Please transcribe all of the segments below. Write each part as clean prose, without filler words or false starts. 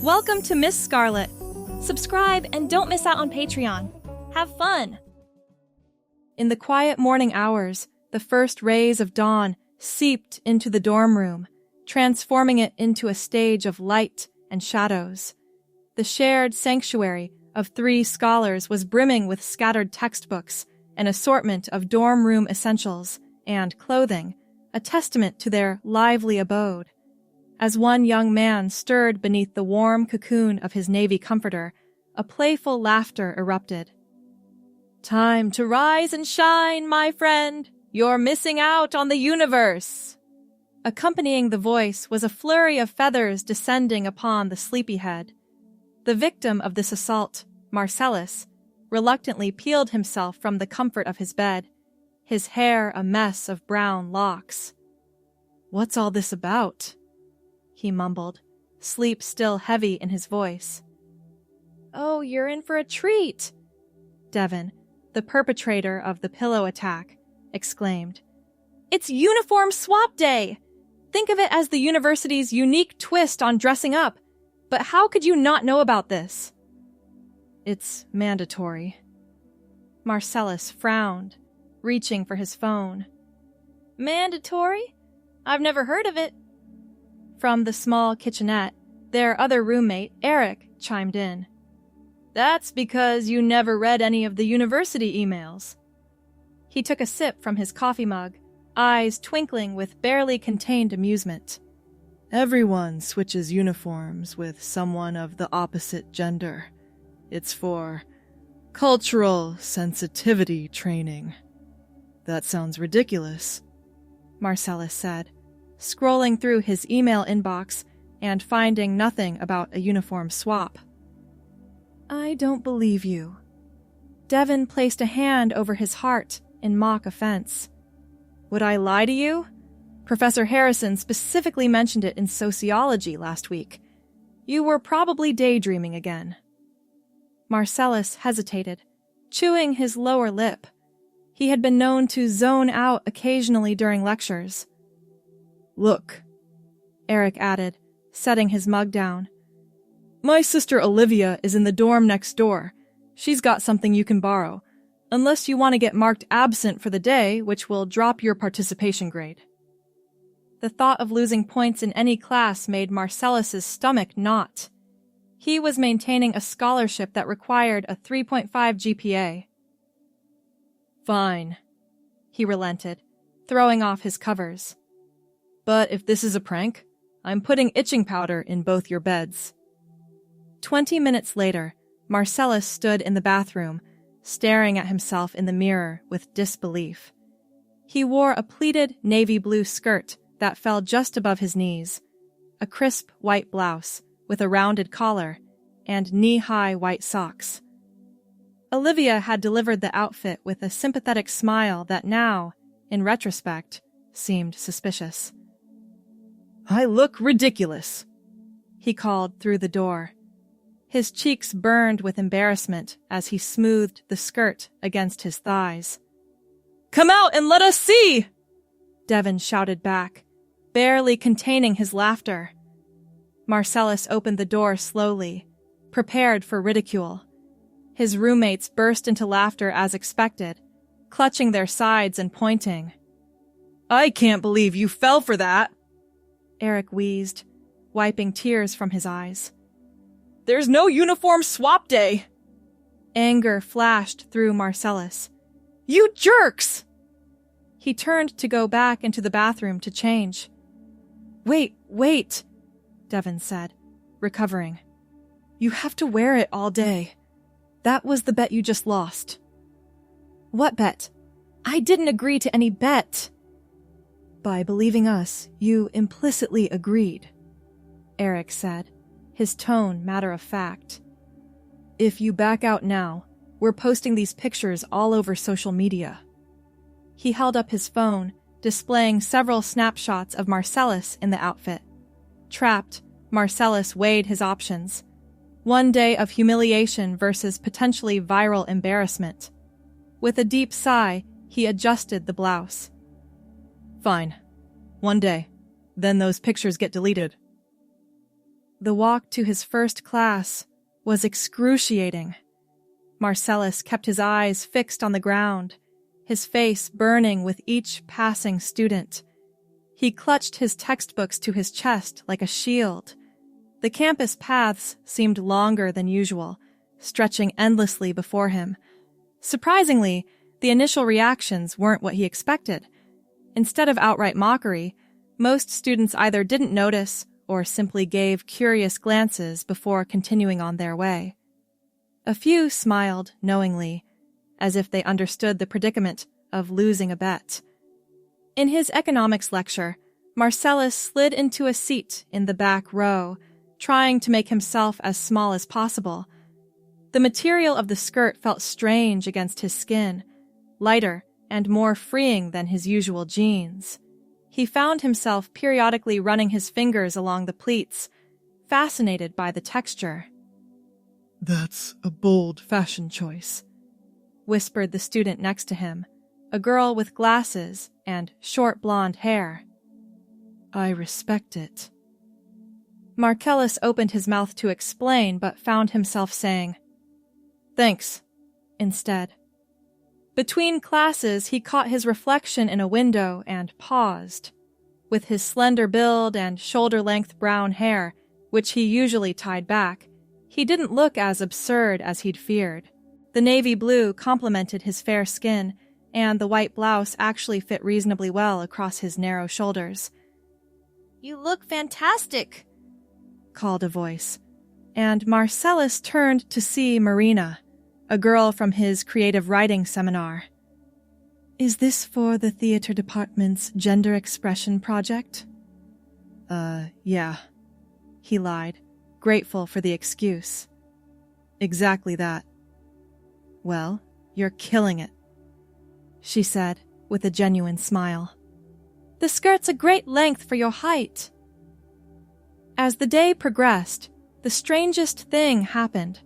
Welcome to Miss Scarlett. Subscribe and don't miss out on Patreon. Have fun! In the quiet morning hours, the first rays of dawn seeped into the dorm room, transforming it into a stage of light and shadows. The shared sanctuary of 3 scholars was brimming with scattered textbooks, an assortment of dorm room essentials, and clothing, a testament to their lively abode. As one young man stirred beneath the warm cocoon of his navy comforter, a playful laughter erupted. "Time to rise and shine, my friend! You're missing out on the universe!" Accompanying the voice was a flurry of feathers descending upon the sleepyhead. The victim of this assault, Marcellus, reluctantly peeled himself from the comfort of his bed, his hair a mess of brown locks. "What's all this about?" he mumbled, sleep still heavy in his voice. "Oh, you're in for a treat," Devin, the perpetrator of the pillow attack, exclaimed. "It's uniform swap day! Think of it as the university's unique twist on dressing up. But how could you not know about this?" "It's mandatory." Marcellus frowned, reaching for his phone. "Mandatory? I've never heard of it." From the small kitchenette, their other roommate, Eric, chimed in. "That's because you never read any of the university emails." He took a sip from his coffee mug, eyes twinkling with barely contained amusement. "Everyone switches uniforms with someone of the opposite gender. It's for cultural sensitivity training." "That sounds ridiculous," Marcellus said, scrolling through his email inbox and finding nothing about a uniform swap. "I don't believe you." Devin placed a hand over his heart in mock offense. "Would I lie to you? Professor Harrison specifically mentioned it in sociology last week. You were probably daydreaming again." Marcellus hesitated, chewing his lower lip. He had been known to zone out occasionally during lectures. "Look," Eric added, setting his mug down. "My sister Olivia is in the dorm next door. She's got something you can borrow, unless you want to get marked absent for the day, which will drop your participation grade." The thought of losing points in any class made Marcellus's stomach knot. He was maintaining a scholarship that required a 3.5 GPA. "Fine," he relented, throwing off his covers. "But if this is a prank, I'm putting itching powder in both your beds." 20 minutes later, Marcellus stood in the bathroom, staring at himself in the mirror with disbelief. He wore a pleated navy blue skirt that fell just above his knees, a crisp white blouse with a rounded collar, and knee-high white socks. Olivia had delivered the outfit with a sympathetic smile that now, in retrospect, seemed suspicious. "I look ridiculous," he called through the door. His cheeks burned with embarrassment as he smoothed the skirt against his thighs. "Come out and let us see!" Devin shouted back, barely containing his laughter. Marcellus opened the door slowly, prepared for ridicule. His roommates burst into laughter as expected, clutching their sides and pointing. "I can't believe you fell for that," Eric wheezed, wiping tears from his eyes. "There's no uniform swap day!" Anger flashed through Marcellus. "You jerks!" He turned to go back into the bathroom to change. Wait, Devin said, recovering. "You have to wear it all day. That was the bet you just lost." "What bet? I didn't agree to any bet." "By believing us, you implicitly agreed," Eric said, his tone matter-of-fact. "If you back out now, we're posting these pictures all over social media." He held up his phone, displaying several snapshots of Marcellus in the outfit. Trapped, Marcellus weighed his options. One day of humiliation versus potentially viral embarrassment. With a deep sigh, he adjusted the blouse. "Fine. One day. Then those pictures get deleted." The walk to his first class was excruciating. Marcellus kept his eyes fixed on the ground, his face burning with each passing student. He clutched his textbooks to his chest like a shield. The campus paths seemed longer than usual, stretching endlessly before him. Surprisingly, the initial reactions weren't what he expected. Instead of outright mockery, most students either didn't notice or simply gave curious glances before continuing on their way. A few smiled knowingly, as if they understood the predicament of losing a bet. In his economics lecture, Marcellus slid into a seat in the back row, trying to make himself as small as possible. The material of the skirt felt strange against his skin, lighter and more freeing than his usual jeans. He found himself periodically running his fingers along the pleats, fascinated by the texture. "That's a bold fashion choice," whispered the student next to him, a girl with glasses and short blonde hair. "I respect it." Marcellus opened his mouth to explain, but found himself saying, "Thanks," instead. Between classes, he caught his reflection in a window and paused. With his slender build and shoulder-length brown hair, which he usually tied back, he didn't look as absurd as he'd feared. The navy blue complemented his fair skin, and the white blouse actually fit reasonably well across his narrow shoulders. "You look fantastic," called a voice, and Marcellus turned to see Marina, a girl from his creative writing seminar. "Is this for the theater department's gender expression project?" Yeah," he lied, grateful for the excuse. "Exactly that." "Well, you're killing it," she said with a genuine smile. "The skirt's a great length for your height." As the day progressed, the strangest thing happened.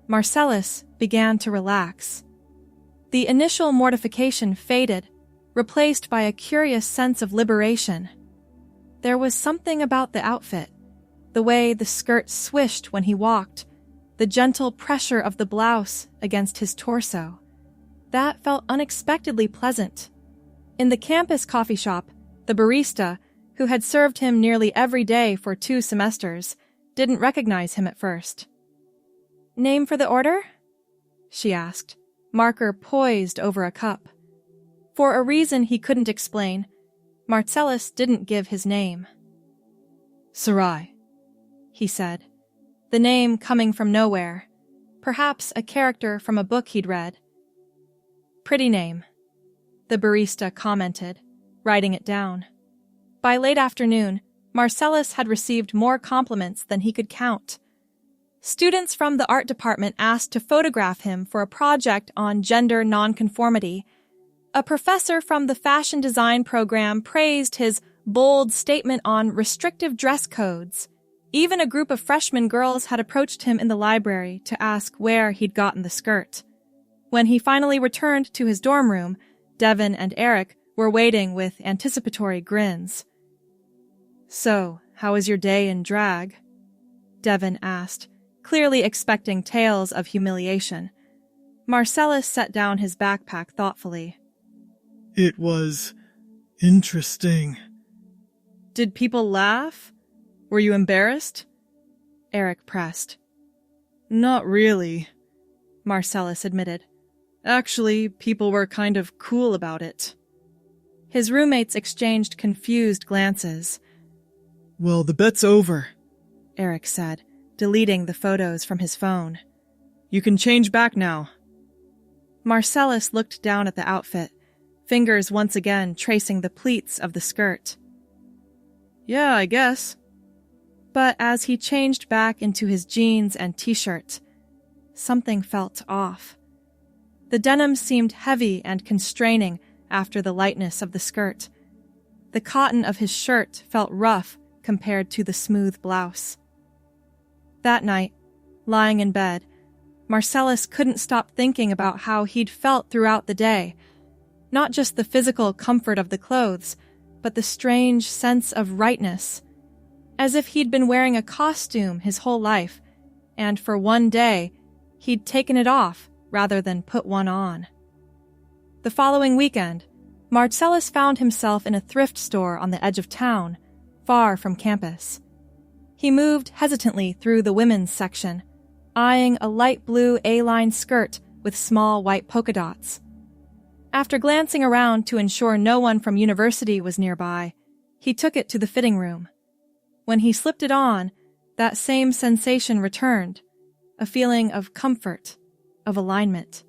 Marcellus began to relax. The initial mortification faded, replaced by a curious sense of liberation. There was something about the outfit, the way the skirt swished when he walked, the gentle pressure of the blouse against his torso. That felt unexpectedly pleasant. In the campus coffee shop, the barista, who had served him nearly every day for 2 semesters, didn't recognize him at first. "Name for the order?" she asked, marker poised over a cup. For a reason he couldn't explain, Marcellus didn't give his name. "Sarai," he said, the name coming from nowhere, perhaps a character from a book he'd read. "Pretty name," the barista commented, writing it down. By late afternoon, Marcellus had received more compliments than he could count. Students from the art department asked to photograph him for a project on gender nonconformity. A professor from the fashion design program praised his bold statement on restrictive dress codes. Even a group of freshman girls had approached him in the library to ask where he'd gotten the skirt. When he finally returned to his dorm room, Devin and Eric were waiting with anticipatory grins. "So, how was your day in drag?" Devin asked, clearly expecting tales of humiliation. Marcellus set down his backpack thoughtfully. "It was interesting." "Did people laugh? Were you embarrassed?" Eric pressed. "Not really," Marcellus admitted. "Actually, people were kind of cool about it." His roommates exchanged confused glances. "Well, the bet's over," Eric said, deleting the photos from his phone. "You can change back now." Marcellus looked down at the outfit, fingers once again tracing the pleats of the skirt. "Yeah, I guess." But as he changed back into his jeans and t-shirt, something felt off. The denim seemed heavy and constraining after the lightness of the skirt. The cotton of his shirt felt rough compared to the smooth blouse. That night, lying in bed, Marcellus couldn't stop thinking about how he'd felt throughout the day. Not just the physical comfort of the clothes, but the strange sense of rightness. as if he'd been wearing a costume his whole life, and for one day, he'd taken it off rather than put one on. The following weekend, Marcellus found himself in a thrift store on the edge of town, far from campus. He moved hesitantly through the women's section, eyeing a light blue A-line skirt with small white polka dots. After glancing around to ensure no one from university was nearby, he took it to the fitting room. When he slipped it on, that same sensation returned, a feeling of comfort, of alignment.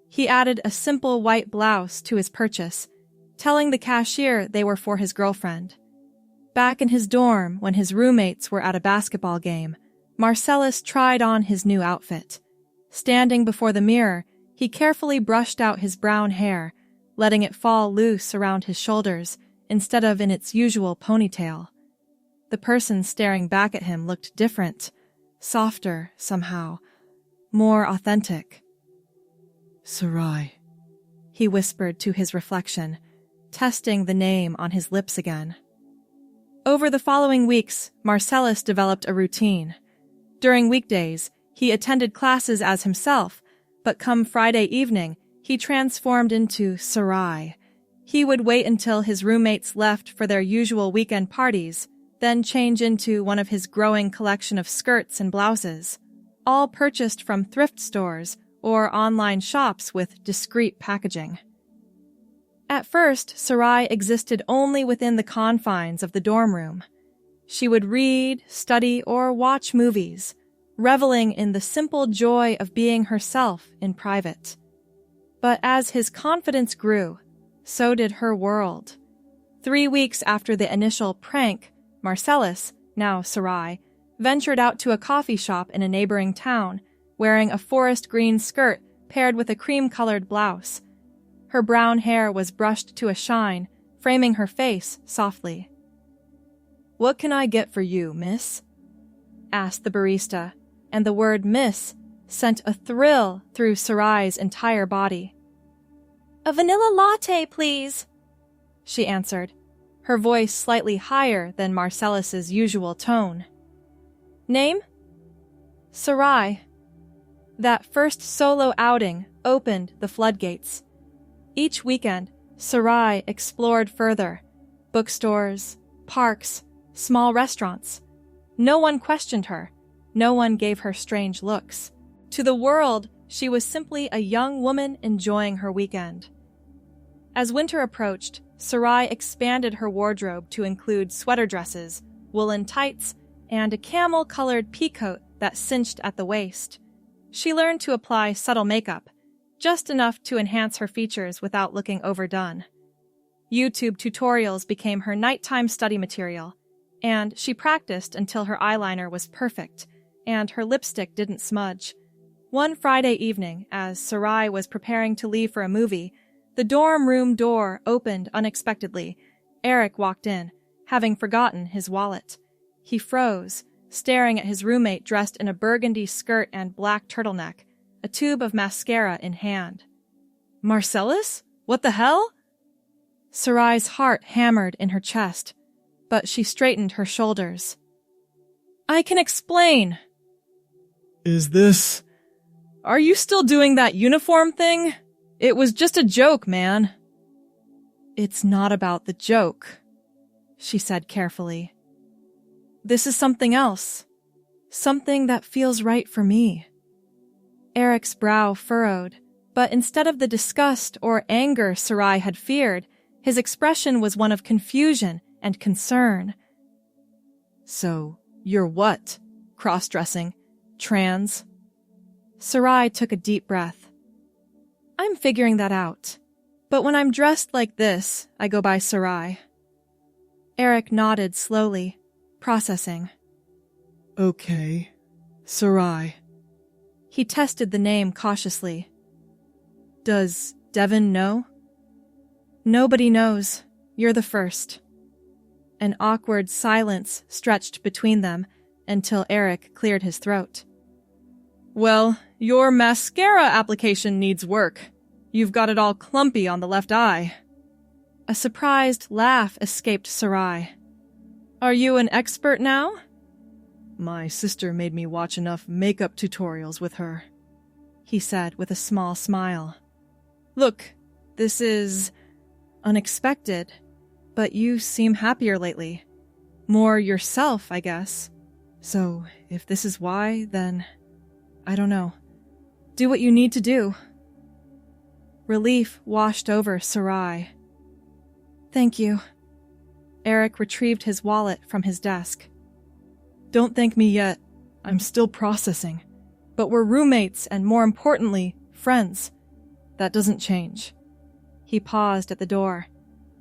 He added a simple white blouse to his purchase, telling the cashier they were for his girlfriend. Back in his dorm, when his roommates were at a basketball game, Marcellus tried on his new outfit. Standing before the mirror, he carefully brushed out his brown hair, letting it fall loose around his shoulders instead of in its usual ponytail. The person staring back at him looked different, softer somehow, more authentic. Sarai, he whispered to his reflection, testing the name on his lips again. Over the following weeks, Marcellus developed a routine. During weekdays, he attended classes as himself, but come Friday evening, he transformed into Sarai. He would wait until his roommates left for their usual weekend parties, then change into one of his growing collection of skirts and blouses, all purchased from thrift stores or online shops with discreet packaging. At first, Sarai existed only within the confines of the dorm room. She would read, study, or watch movies, reveling in the simple joy of being herself in private. But as his confidence grew, so did her world. 3 weeks after the initial prank, Marcellus, now Sarai, ventured out to a coffee shop in a neighboring town, wearing a forest green skirt paired with a cream-colored blouse. Her brown hair was brushed to a shine, framing her face softly. "What can I get for you, miss?" asked the barista, and the word miss sent a thrill through Sarai's entire body. "A vanilla latte, please," she answered, her voice slightly higher than Marcellus's usual tone. "Name?" "Sarai." That first solo outing opened the floodgates. Each weekend, Sarai explored further. Bookstores, parks, small restaurants. No one questioned her. No one gave her strange looks. To the world, she was simply a young woman enjoying her weekend. As winter approached, Sarai expanded her wardrobe to include sweater dresses, woolen tights, and a camel-colored peacoat that cinched at the waist. She learned to apply subtle makeup, just enough to enhance her features without looking overdone. YouTube tutorials became her nighttime study material, and she practiced until her eyeliner was perfect and her lipstick didn't smudge. One Friday evening, as Sarai was preparing to leave for a movie, the dorm room door opened unexpectedly. Eric walked in, having forgotten his wallet. He froze, staring at his roommate dressed in a burgundy skirt and black turtleneck, a tube of mascara in hand. "Marcellus? What the hell?" Sarai's heart hammered in her chest, but she straightened her shoulders. "I can explain." Are you still doing that uniform thing? It was just a joke, man." "It's not about the joke," she said carefully. "This is something else. Something that feels right for me." Eric's brow furrowed, but instead of the disgust or anger Sarai had feared, his expression was one of confusion and concern. "So, you're what? Crossdressing? Trans?" Sarai took a deep breath. "I'm figuring that out. But when I'm dressed like this, I go by Sarai." Eric nodded slowly, processing. Okay, Sarai. He tested the name cautiously. "Does Devin know?" "Nobody knows. You're the first." An awkward silence stretched between them until Eric cleared his throat. "Well, your mascara application needs work. You've got it all clumpy on the left eye." A surprised laugh escaped Sarai. Are you an expert now? My sister made me watch enough makeup tutorials with her, he said with a small smile. Look, this is unexpected, but you seem happier lately. More yourself, I guess. So, if this is why, then I don't know. Do what you need to do. Relief washed over Sarai. Thank you. Eric retrieved his wallet from his desk. Don't thank me yet. I'm still processing. But we're roommates and, more importantly, friends. That doesn't change. He paused at the door.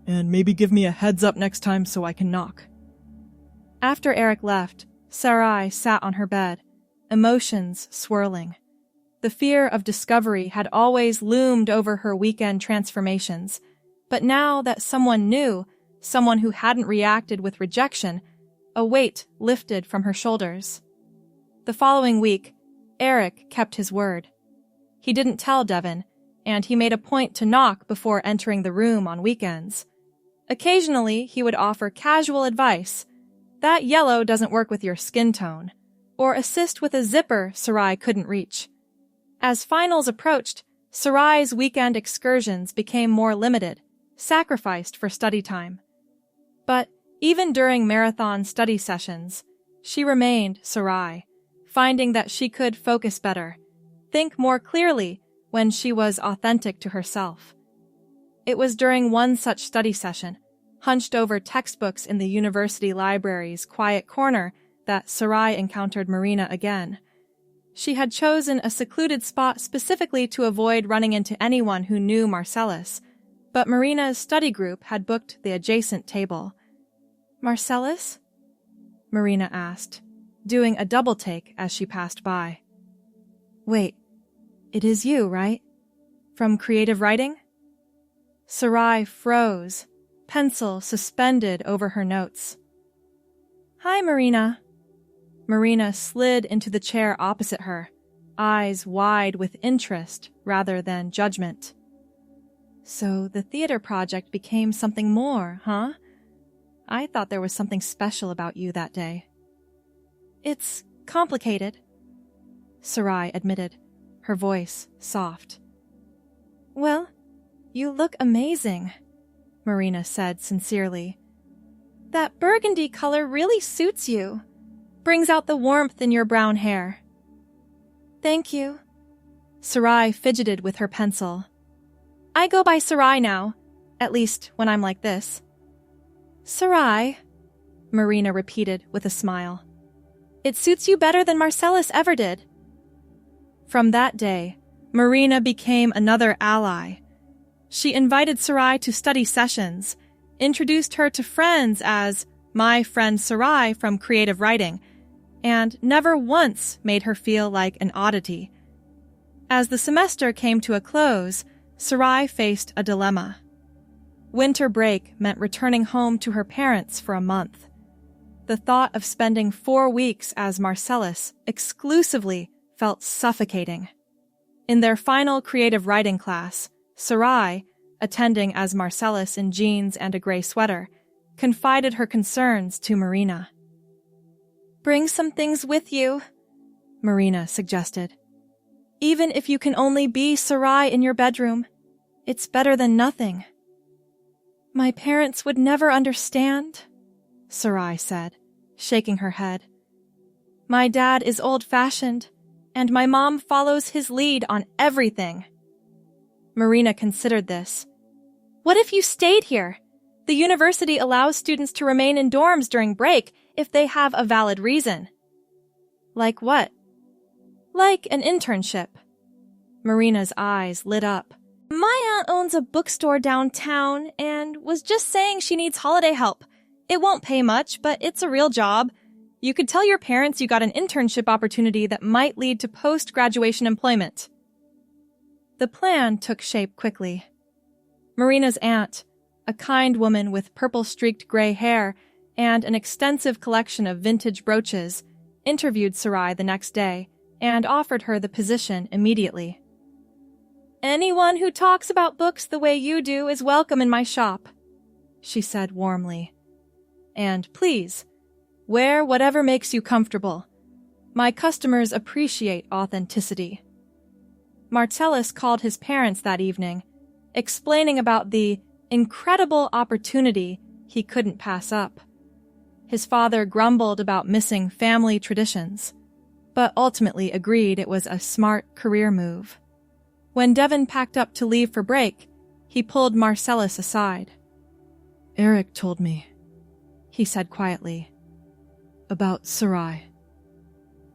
And maybe give me a heads up next time so I can knock. After Eric left, Sarai sat on her bed, emotions swirling. The fear of discovery had always loomed over her weekend transformations, but now that someone knew, someone who hadn't reacted with rejection, a weight lifted from her shoulders. The following week, Eric kept his word. He didn't tell Devin, and he made a point to knock before entering the room on weekends. Occasionally, he would offer casual advice. That yellow doesn't work with your skin tone, or assist with a zipper Sarai couldn't reach. As finals approached, Sarai's weekend excursions became more limited, sacrificed for study time. But even during marathon study sessions, she remained Sarai, finding that she could focus better, think more clearly when she was authentic to herself. It was during one such study session, hunched over textbooks in the university library's quiet corner, that Sarai encountered Marina again. She had chosen a secluded spot specifically to avoid running into anyone who knew Marcellus, but Marina's study group had booked the adjacent table. Marcellus? Marina asked, doing a double take as she passed by. Wait, it is you, right? From creative writing? Sarai froze, pencil suspended over her notes. Hi, Marina. Marina slid into the chair opposite her, eyes wide with interest rather than judgment. So the theater project became something more, huh? I thought there was something special about you that day. It's complicated, Sarai admitted, her voice soft. Well, you look amazing, Marina said sincerely. That burgundy color really suits you. Brings out the warmth in your brown hair. Thank you. Sarai fidgeted with her pencil. I go by Sarai now, at least when I'm like this. Sarai, Marina repeated with a smile. It suits you better than Marcellus ever did. From that day, Marina became another ally. She invited Sarai to study sessions, introduced her to friends as my friend Sarai from creative writing, and never once made her feel like an oddity. As the semester came to a close, Sarai faced a dilemma. Winter break meant returning home to her parents for a month. The thought of spending 4 weeks as Marcellus exclusively felt suffocating. In their final creative writing class, Sarai, attending as Marcellus in jeans and a gray sweater, confided her concerns to Marina. Bring some things with you, Marina suggested. Even if you can only be Sarai in your bedroom, it's better than nothing. My parents would never understand, Sarai said, shaking her head. My dad is old-fashioned, and my mom follows his lead on everything. Marina considered this. What if you stayed here? The university allows students to remain in dorms during break if they have a valid reason. Like what? Like an internship. Marina's eyes lit up. My aunt owns a bookstore downtown and was just saying she needs holiday help. It won't pay much, but it's a real job. You could tell your parents you got an internship opportunity that might lead to post-graduation employment. The plan took shape quickly. Marina's aunt, a kind woman with purple-streaked gray hair and an extensive collection of vintage brooches, interviewed Sarai the next day and offered her the position immediately. Anyone who talks about books the way you do is welcome in my shop, she said warmly. And please, Wear whatever makes you comfortable. My customers appreciate authenticity. Marcellus called his parents that evening, explaining about the incredible opportunity he couldn't pass up. His father grumbled about missing family traditions, but ultimately agreed it was a smart career move. When Devin packed up to leave for break, he pulled Marcellus aside. Eric told me, he said quietly, about Sarai.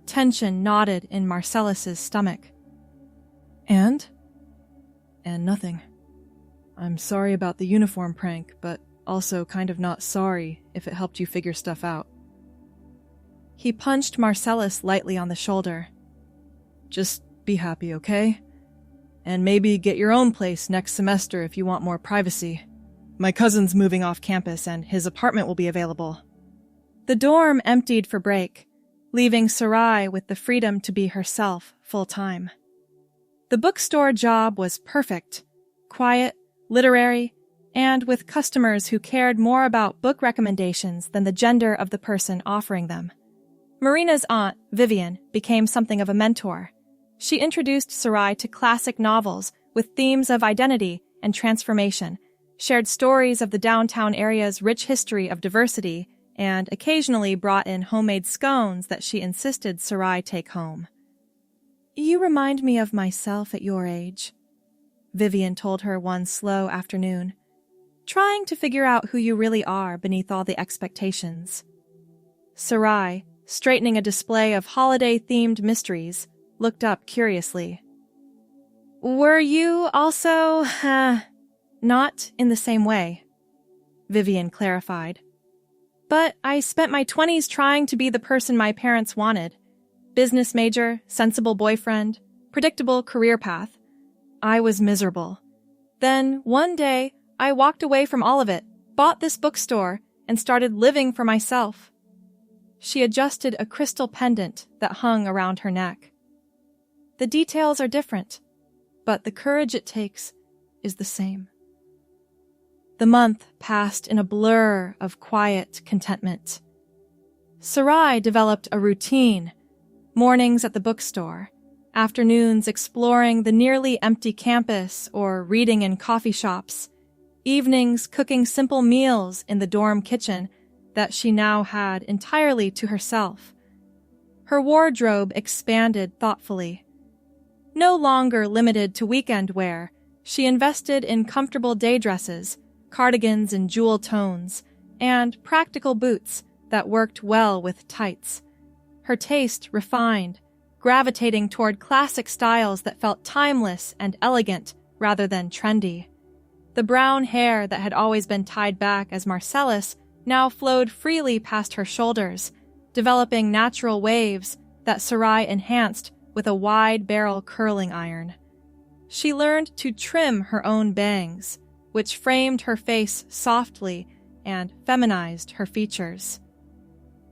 Tension knotted in Marcellus's stomach. And nothing. I'm sorry about the uniform prank, but also kind of not sorry if it helped you figure stuff out. He punched Marcellus lightly on the shoulder. Just be happy, okay? And maybe get your own place next semester if you want more privacy. My cousin's moving off campus and his apartment will be available. The dorm emptied for break, leaving Sarai with the freedom to be herself full-time. The bookstore job was perfect, quiet, literary, and with customers who cared more about book recommendations than the gender of the person offering them. Marina's aunt, Vivian, became something of a mentor. She introduced Sarai to classic novels with themes of identity and transformation, shared stories of the downtown area's rich history of diversity, and occasionally brought in homemade scones that she insisted Sarai take home. You remind me of myself at your age, Vivian told her one slow afternoon, trying to figure out who you really are beneath all the expectations. Sarai, straightening a display of holiday-themed mysteries, looked up curiously. Were you also, not in the same way, Vivian clarified. But I spent my 20s trying to be the person my parents wanted. Business major, sensible boyfriend, predictable career path. I was miserable. Then, one day, I walked away from all of it, bought this bookstore, and started living for myself. She adjusted a crystal pendant that hung around her neck. The details are different, but the courage it takes is the same. The month passed in a blur of quiet contentment. Sarai developed a routine, mornings at the bookstore, afternoons exploring the nearly empty campus or reading in coffee shops, evenings cooking simple meals in the dorm kitchen that she now had entirely to herself. Her wardrobe expanded thoughtfully. No longer limited to weekend wear, she invested in comfortable day dresses, cardigans in jewel tones, and practical boots that worked well with tights. Her taste refined, gravitating toward classic styles that felt timeless and elegant rather than trendy. The brown hair that had always been tied back as Marcellus now flowed freely past her shoulders, developing natural waves that Sarai enhanced with a wide-barrel curling iron. She learned to trim her own bangs, which framed her face softly and feminized her features.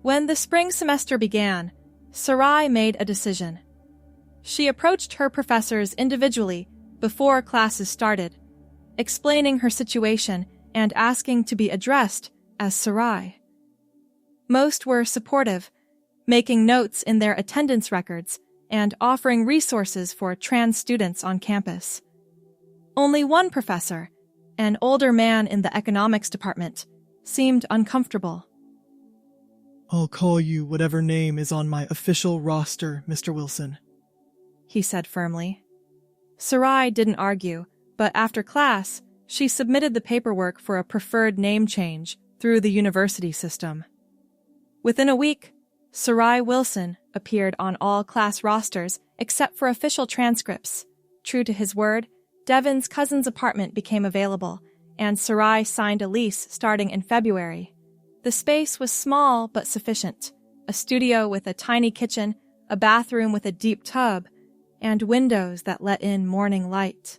When the spring semester began, Sarai made a decision. She approached her professors individually before classes started, explaining her situation and asking to be addressed as Sarai. Most were supportive, making notes in their attendance records and offering resources for trans students on campus. Only one professor, an older man in the economics department, seemed uncomfortable. I'll call you whatever name is on my official roster, Mr. Wilson, he said firmly. Sarai didn't argue, but after class, she submitted the paperwork for a preferred name change through the university system. Within a week, Sarai Wilson appeared on all class rosters except for official transcripts. True to his word, Devin's cousin's apartment became available, and Sarai signed a lease starting in February. The space was small but sufficient, a studio with a tiny kitchen, a bathroom with a deep tub, and windows that let in morning light.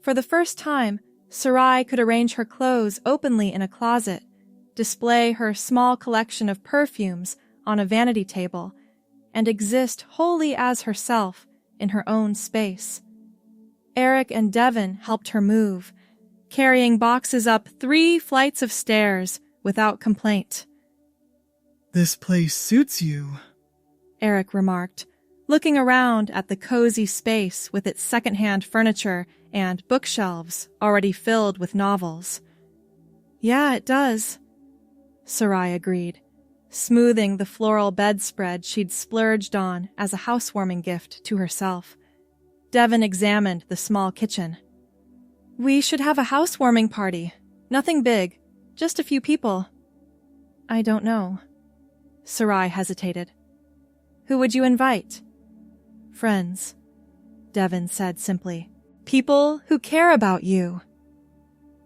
For the first time, Sarai could arrange her clothes openly in a closet, display her small collection of perfumes on a vanity table, and exist wholly as herself in her own space. Eric and Devin helped her move, carrying boxes up 3 flights of stairs without complaint. This place suits you, Eric remarked, looking around at the cozy space with its secondhand furniture and bookshelves already filled with novels. Yeah, it does, Sarai agreed, smoothing the floral bedspread she'd splurged on as a housewarming gift to herself. Devon examined the small kitchen. We should have a housewarming party. Nothing big, just a few people. I don't know. Sarai hesitated. Who would you invite? Friends, Devon said simply. People who care about you.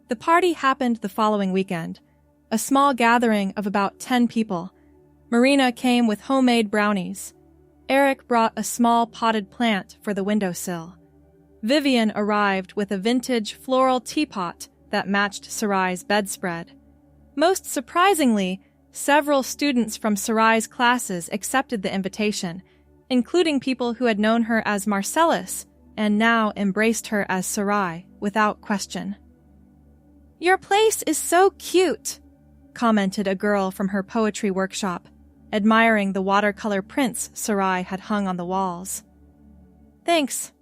The party happened the following weekend, a small gathering of about 10 people. Marina came with homemade brownies. Eric brought a small potted plant for the windowsill. Vivian arrived with a vintage floral teapot that matched Sarai's bedspread. Most surprisingly, several students from Sarai's classes accepted the invitation, including people who had known her as Marcellus and now embraced her as Sarai without question. Your place is so cute, commented a girl from her poetry workshop, admiring the watercolor prints Sarai had hung on the walls. Thanks,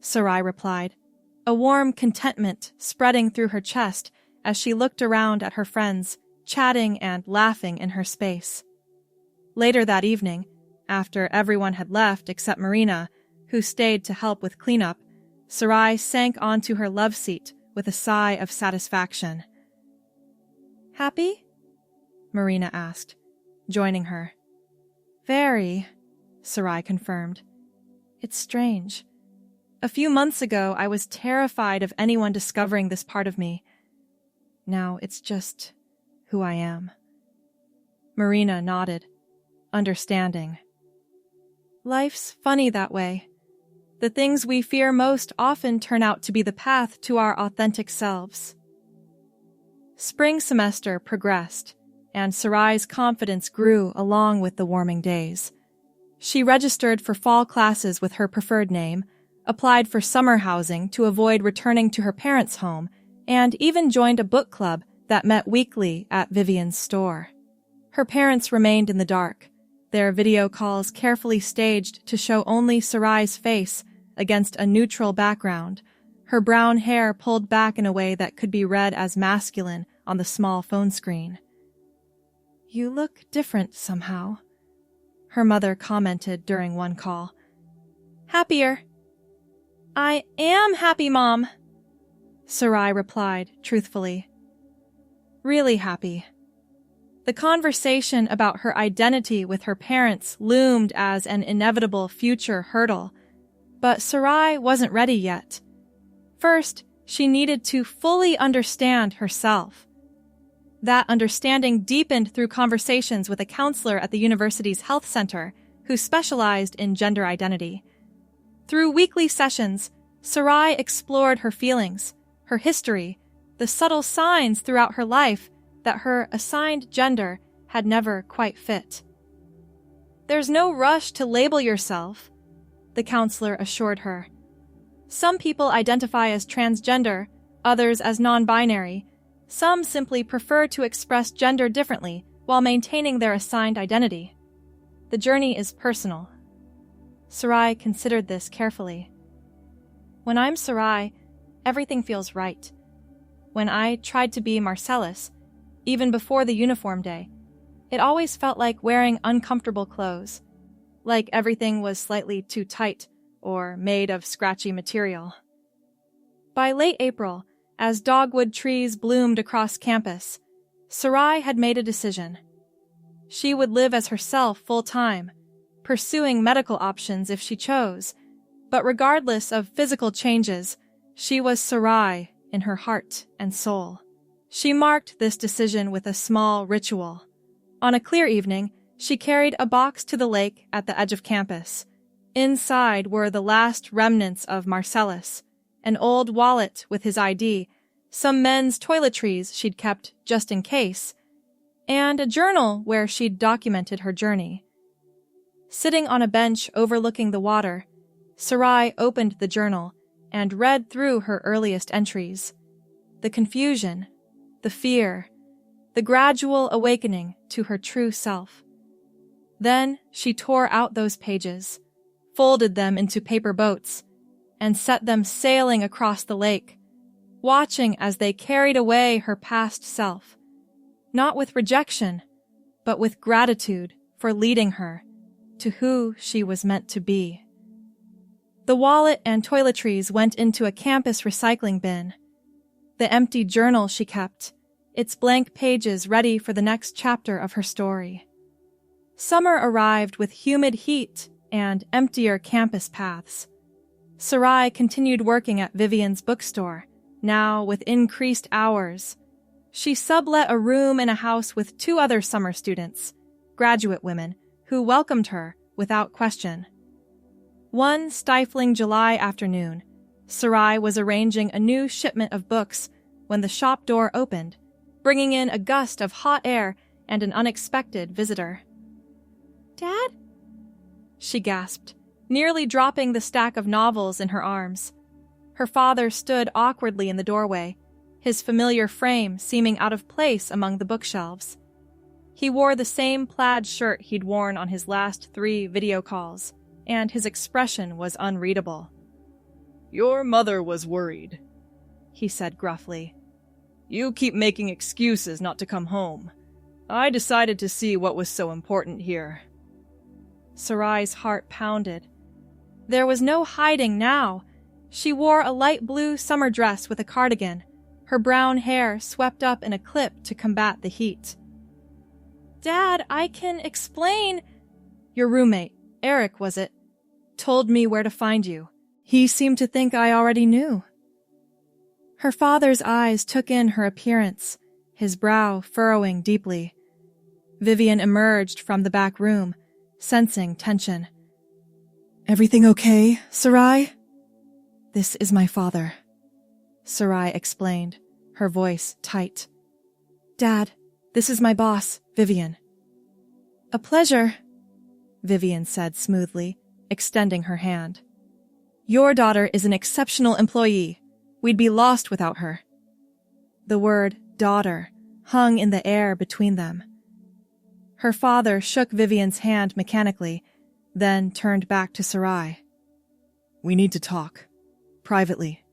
Sarai replied, a warm contentment spreading through her chest as she looked around at her friends, chatting and laughing in her space. Later that evening, after everyone had left except Marina, who stayed to help with cleanup, Sarai sank onto her love seat with a sigh of satisfaction. Happy? Marina asked, joining her. Very, Sarai confirmed. It's strange. A few months ago, I was terrified of anyone discovering this part of me. Now it's just who I am. Marina nodded, understanding. Life's funny that way. The things we fear most often turn out to be the path to our authentic selves. Spring semester progressed, and Sarai's confidence grew along with the warming days. She registered for fall classes with her preferred name, applied for summer housing to avoid returning to her parents' home, and even joined a book club that met weekly at Vivian's store. Her parents remained in the dark, their video calls carefully staged to show only Sarai's face against a neutral background, her brown hair pulled back in a way that could be read as masculine on the small phone screen. You look different somehow, her mother commented during one call. Happier. I am happy, Mom, Sarai replied truthfully. Really happy. The conversation about her identity with her parents loomed as an inevitable future hurdle, but Sarai wasn't ready yet. First, she needed to fully understand herself. That understanding deepened through conversations with a counselor at the university's health center who specialized in gender identity. Through weekly sessions, Sarai explored her feelings, her history, the subtle signs throughout her life that her assigned gender had never quite fit. There's no rush to label yourself, the counselor assured her. Some people identify as transgender, others as non-binary. Some simply prefer to express gender differently while maintaining their assigned identity. The journey is personal. Sarai considered this carefully. When I'm Sarai, everything feels right. When I tried to be Marcellus, even before the uniform day, it always felt like wearing uncomfortable clothes, like everything was slightly too tight or made of scratchy material. By late April, as dogwood trees bloomed across campus, Sarai had made a decision. She would live as herself full-time, pursuing medical options if she chose, but regardless of physical changes, she was Sarai in her heart and soul. She marked this decision with a small ritual. On a clear evening, she carried a box to the lake at the edge of campus. Inside were the last remnants of Marcellus, an old wallet with his ID, some men's toiletries she'd kept just in case, and a journal where she'd documented her journey. Sitting on a bench overlooking the water, Sarai opened the journal and read through her earliest entries. The confusion, the fear, the gradual awakening to her true self. Then she tore out those pages, folded them into paper boats, and set them sailing across the lake, watching as they carried away her past self, not with rejection, but with gratitude for leading her to who she was meant to be. The wallet and toiletries went into a campus recycling bin. The empty journal she kept, its blank pages ready for the next chapter of her story. Summer arrived with humid heat and emptier campus paths. Sarai continued working at Vivian's bookstore, now with increased hours. She sublet a room in a house with 2 other summer students, graduate women, who welcomed her without question. One stifling July afternoon, Sarai was arranging a new shipment of books when the shop door opened, bringing in a gust of hot air and an unexpected visitor. "Dad?" she gasped, nearly dropping the stack of novels in her arms. Her father stood awkwardly in the doorway, his familiar frame seeming out of place among the bookshelves. He wore the same plaid shirt he'd worn on his last 3 video calls, and his expression was unreadable. "Your mother was worried," he said gruffly. "You keep making excuses not to come home. I decided to see what was so important here." Sarai's heart pounded. There was no hiding now. She wore a light blue summer dress with a cardigan, her brown hair swept up in a clip to combat the heat. "Dad, I can explain." "Your roommate, Eric, was it? Told me where to find you. He seemed to think I already knew." Her father's eyes took in her appearance, his brow furrowing deeply. Vivian emerged from the back room, sensing tension. "Everything okay, Sarai?" "This is my father," Sarai explained, her voice tight. "Dad, this is my boss, Vivian." "A pleasure," Vivian said smoothly, extending her hand. "Your daughter is an exceptional employee. We'd be lost without her." The word daughter hung in the air between them. Her father shook Vivian's hand mechanically, then turned back to Sarai. "We need to talk. Privately."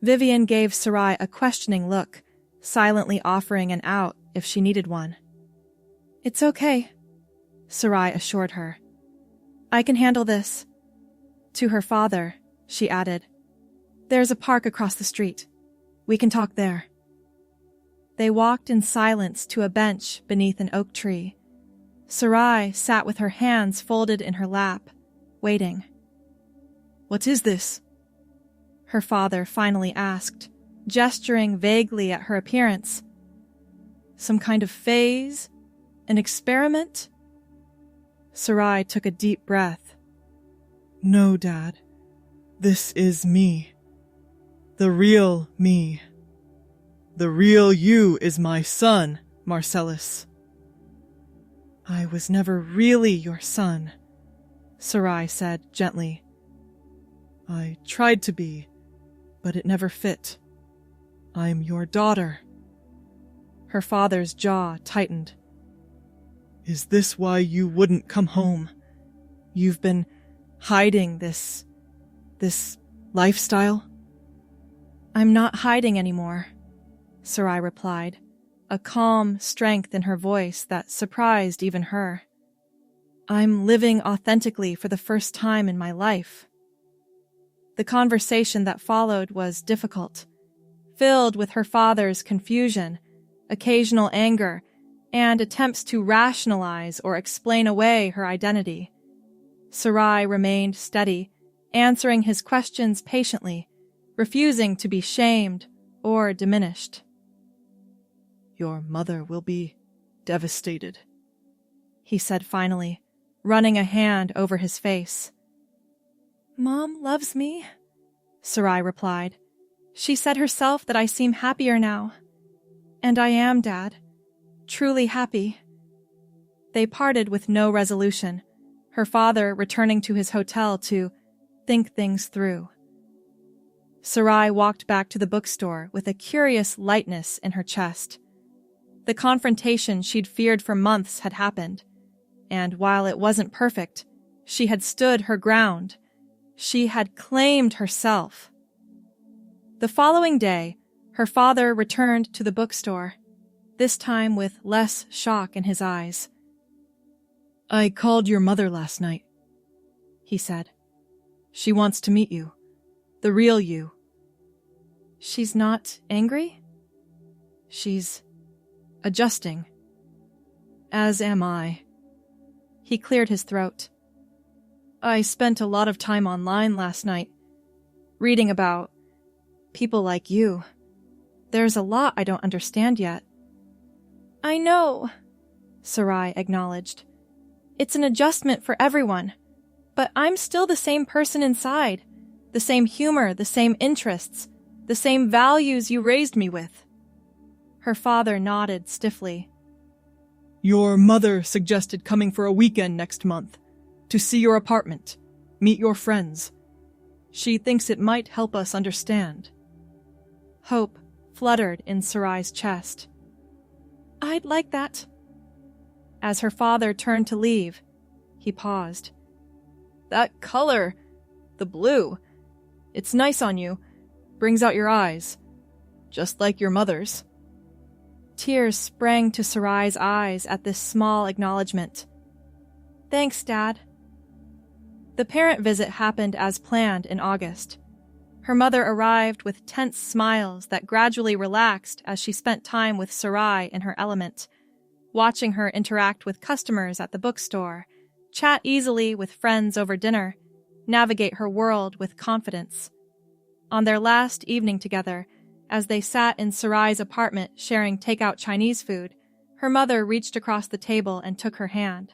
Vivian gave Sarai a questioning look, silently offering an out if she needed one. "It's okay," Sarai assured her. "I can handle this." To her father, she added, "There's a park across the street. We can talk there." They walked in silence to a bench beneath an oak tree. Sarai sat with her hands folded in her lap, waiting. "What is this?" her father finally asked, gesturing vaguely at her appearance. "Some kind of phase? An experiment?" Sarai took a deep breath. "No, Dad. This is me. The real me. The real you is my son, Marcellus." "I was never really your son," Sarai said gently. "I tried to be, but it never fit. I'm your daughter." Her father's jaw tightened. "Is this why you wouldn't come home? You've been hiding this lifestyle?" "I'm not hiding anymore," Sarai replied, a calm strength in her voice that surprised even her. "I'm living authentically for the first time in my life." The conversation that followed was difficult, filled with her father's confusion, occasional anger, and attempts to rationalize or explain away her identity. Sarai remained steady, answering his questions patiently, refusing to be shamed or diminished. "Your mother will be devastated," he said finally, running a hand over his face. "Mom loves me," Sarai replied. "She said herself that I seem happier now. And I am, Dad. Truly happy." They parted with no resolution, her father returning to his hotel to think things through. Sarai walked back to the bookstore with a curious lightness in her chest. The confrontation she'd feared for months had happened, and while it wasn't perfect, she had stood her ground. She had claimed herself. The following day, her father returned to the bookstore, this time with less shock in his eyes. "I called your mother last night," he said. "She wants to meet you. The real you." "She's not angry?" "She's adjusting. As am I." He cleared his throat. "I spent a lot of time online last night, reading about people like you. There's a lot I don't understand yet." "I know," Sarai acknowledged. "It's an adjustment for everyone, but I'm still the same person inside, the same humor, the same interests, the same values you raised me with." Her father nodded stiffly. "Your mother suggested coming for a weekend next month, to see your apartment, meet your friends. She thinks it might help us understand." Hope fluttered in Sarai's chest. "I'd like that." As her father turned to leave, he paused. "That color, the blue, it's nice on you. Brings out your eyes. Just like your mother's." Tears sprang to Sarai's eyes at this small acknowledgement. "Thanks, Dad." The parent visit happened as planned in August. Her mother arrived with tense smiles that gradually relaxed as she spent time with Sarai in her element, watching her interact with customers at the bookstore, chat easily with friends over dinner, navigate her world with confidence. On their last evening together, as they sat in Sarai's apartment sharing takeout Chinese food, her mother reached across the table and took her hand.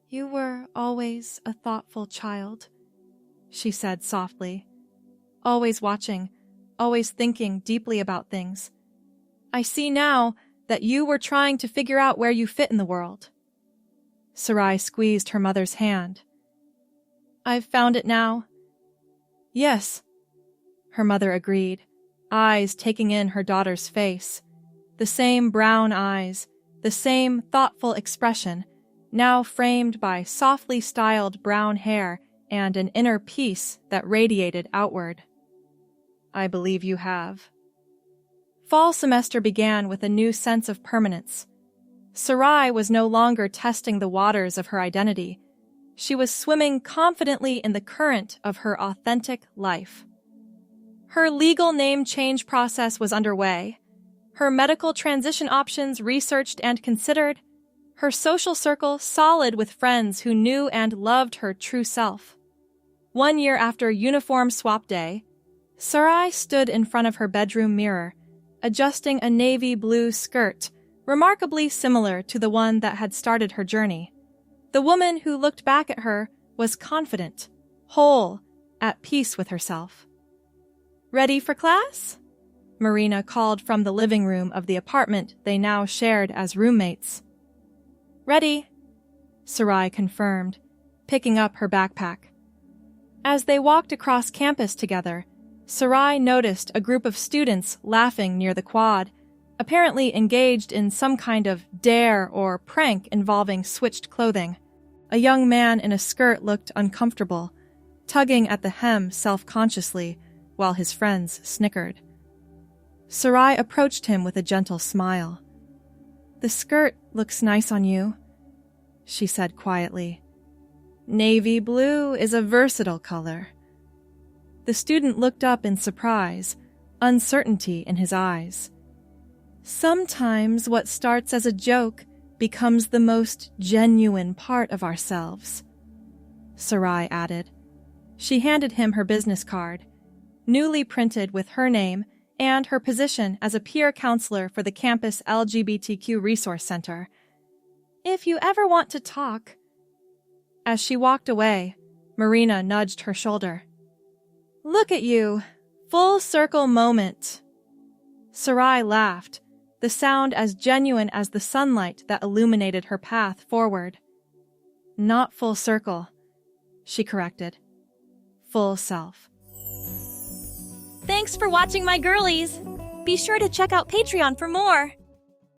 "You were always a thoughtful child," she said softly. "Always watching, always thinking deeply about things. I see now that you were trying to figure out where you fit in the world." Sarai squeezed her mother's hand. "I've found it now." "Yes," her mother agreed, eyes taking in her daughter's face. The same brown eyes, the same thoughtful expression, now framed by softly styled brown hair and an inner peace that radiated outward. "I believe you have." Fall semester began with a new sense of permanence. Sarai was no longer testing the waters of her identity. She was swimming confidently in the current of her authentic life. Her legal name change process was underway, her medical transition options researched and considered, her social circle solid with friends who knew and loved her true self. 1 year after uniform swap day, Sarai stood in front of her bedroom mirror, adjusting a navy blue skirt, remarkably similar to the one that had started her journey. The woman who looked back at her was confident, whole, at peace with herself. "Ready for class?" Marina called from the living room of the apartment they now shared as roommates. "Ready," Sarai confirmed, picking up her backpack. As they walked across campus together, Sarai noticed a group of students laughing near the quad, apparently engaged in some kind of dare or prank involving switched clothing. A young man in a skirt looked uncomfortable, tugging at the hem self-consciously, while his friends snickered. Sarai approached him with a gentle smile. "The skirt looks nice on you," she said quietly. "Navy blue is a versatile color." The student looked up in surprise, uncertainty in his eyes. "Sometimes what starts as a joke becomes the most genuine part of ourselves," Sarai added. She handed him her business card, newly printed with her name and her position as a peer counselor for the campus LGBTQ Resource Center. "If you ever want to talk." As she walked away, Marina nudged her shoulder. "Look at you. Full circle moment." Sarai laughed, the sound as genuine as the sunlight that illuminated her path forward. "Not full circle," she corrected. "Full self." Thanks for watching, my girlies! Be sure to check out Patreon for more!